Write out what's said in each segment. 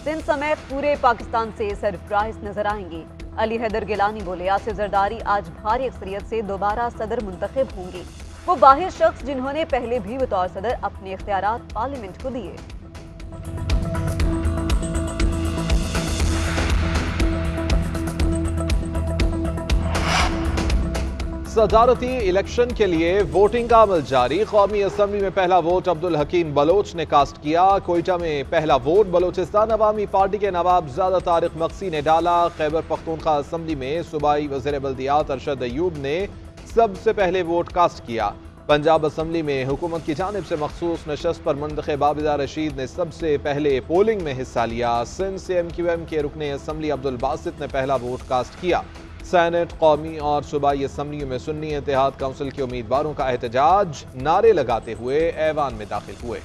सिंध समेत पूरे पाकिस्तान से सरप्राइज नजर आएंगे। अली हैदर गिलानी बोले, आसिफ जरदारी आज भारी अक्सरियत से दोबारा सदर मुंतखब होंगे। वो वाहिद शख्स जिन्होंने पहले भी बतौर सदर अपने इख्तियारात पार्लियामेंट को दिए। सदारती इलेक्शन के लिए वोटिंग का अमल जारी। कौमी असम्बली में पहला वोट अब्दुल हकीम बलोच ने कास्ट किया। कोयटा में पहला वोट बलोचिस्तान अवामी पार्टी के नवाबजादा तारिक मक्सी ने डाला। खैबर पख्तूनख्वा असम्बली में सूबाई वज़ीर बल्दियात अरशद अयूब ने सबसे पहले वोट कास्ट किया। पंजाब असम्बली में हुकूमत की जानिब से मखसूस नशस्त पर मुंतखब आबिदा रशीद ने सबसे पहले पोलिंग में हिस्सा लिया। सिंध से MQM के रुकने असम्बली अब्दुल बासित ने पहला वोट कास्ट किया। सेनेट, कौमी और सूबाई असम्बलियों में सुन्नी इत्तेहाद काउंसिल के उम्मीदवारों का एहतजाज, नारे लगाते हुए ऐवान में दाखिल हुए।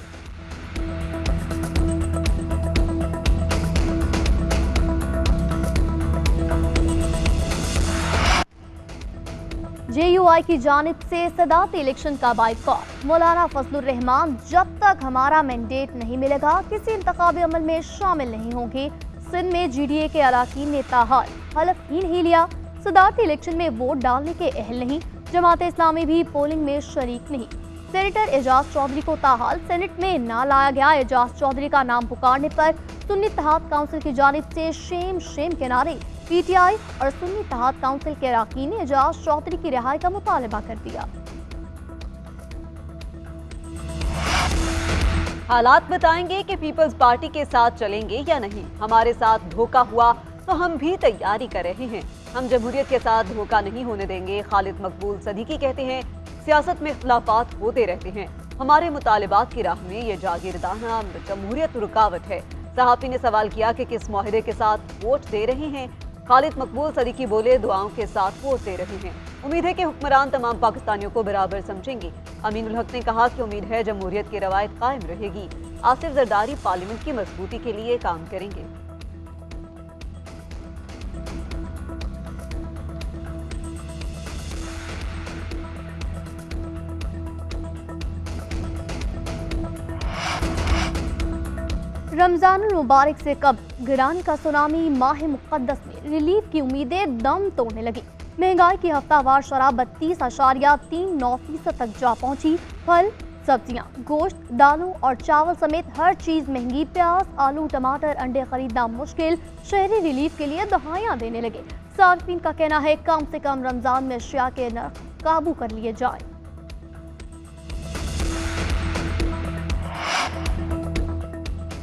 JUI की जानिब से सदारती इलेक्शन का बाइकॉट। मौलाना फजलुर रहमान, जब तक हमारा मैंडेट नहीं मिलेगा किसी इंतखाबी अमल में शामिल नहीं होंगे। सिंध में GDA के अराकीन ने ताहाल हलफ ही नहीं लिया। सदारती इलेक्शन में वोट डालने के अहल नहीं। जमात इस्लामी भी पोलिंग में शरीक नहीं। सेनेटर एजाज चौधरी को ताहाल सेनेट में ना लाया गया। एजाज चौधरी का नाम पुकारने पर सुन्नी इत्तेहाद काउंसिल की जानिब से शेम शेम के नारे। PTI और सुन्नी इत्तेहाद काउंसिल के अराकीन ने एजाज चौधरी की रिहाई का मुतालबा कर दिया। हालात बताएंगे कि पीपल्स पार्टी के साथ चलेंगे या नहीं। हमारे साथ धोखा हुआ तो हम भी तैयारी कर रहे हैं। हम जमहूरियत के साथ धोखा नहीं होने देंगे। खालिद मकबूल सदीकी कहते हैं, सियासत में इख्तिलाफात होते रहते हैं, हमारे मुतालिबात की राह में ये जागीरदाना जमहूरियत रुकावट है। सहाफी ने सवाल किया कि किस मुआहदे के साथ वोट दे रहे हैं। खालिद मकबूल सदीकी बोले, दुआओं के साथ वोट दे रहे हैं। उम्मीद है कि हुक्मरान तमाम पाकिस्तानियों को बराबर समझेंगे। अमीनुल हक ने कहा कि उम्मीद है जमहूरियत की रवायत कायम रहेगी। आसिफ जरदारी पार्लियामेंट की मजबूती के लिए काम करेंगे। रमजानुल मुबारक से कब गिरानी का सुनामी माह मुक़द्दस में रिलीफ की उम्मीदें दम तोड़ने लगी। महंगाई की हफ्तावार शरह 32.39% तक जा पहुंची। फल, सब्जियां, गोश्त, दालों और चावल समेत हर चीज महंगी। प्याज, आलू, टमाटर, अंडे खरीदना मुश्किल। शहरी रिलीफ के लिए दहाइयां देने लगे। सार्फिन का कहना है कम से कम रमजान में अशिया के नर्ख काबू कर लिए जाए।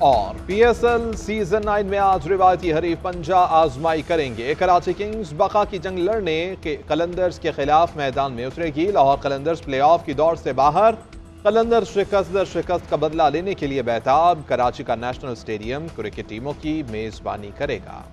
और PSL सीजन 9 में आज रिवायती हरीफ पंजा आजमाई करेंगे। कराची किंग्स बका की जंग लड़ने के कलंदर्स के खिलाफ मैदान में उतरेगी। लाहौर कलंदर्स प्लेऑफ की दौड़ से बाहर। कलंदर्स शिकस्त का बदला लेने के लिए बेताब। कराची का नेशनल स्टेडियम क्रिकेट टीमों की मेजबानी करेगा।